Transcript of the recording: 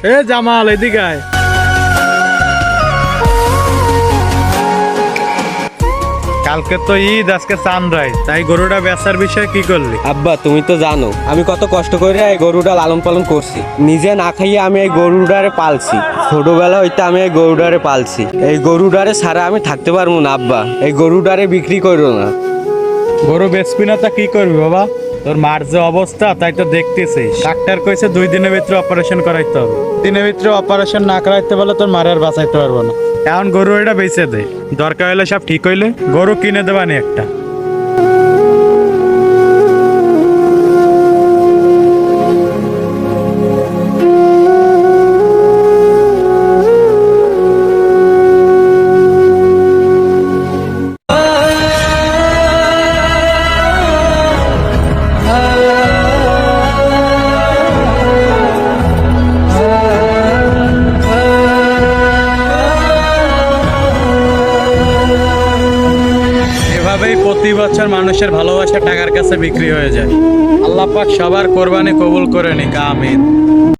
এ জামাল এদিকে আয়। কালকে তো ঈদ, আজকে সানরাইজ, তাই গরুটা বেচার বিষয়ে কি করলি? আব্বা তুমি তো জানো আমি কত কষ্ট করে এই গরুটা লালন পালন করছি। নিজে না খাইয়ে আমি এই গরুটারে পালছি। ছোটবেলা হইতে আমি এই গরুটারে পালছি। এই গরুটারে ছাড়া আমি থাকতে পারবো না আব্বা। এই গরুটারে বিক্রি করো না। গরু বেচবি না তা কি করবি বাবা? তোর মার যে অবস্থা তাই তো দেখতেছিস। ডাক্তার কইছে 2 দিনের ভিতরে অপারেশন করাইতে হবে। দিনের ভিতরে অপারেশন না করাইতে বলে তোর মার আর বাঁচাইতে পারবো না। এখন গরু এটা বেচে দে, দরকার হলে সব ঠিক হইলে গরু কিনে দেবানি একটা। এভাবেই প্রতি বছর মানুষের ভালোবাসা টাকার কাছে বিক্রি হয়ে যায়। আল্লাহ পাক সবার কোরবানি কবুল করে নিক, আমিন।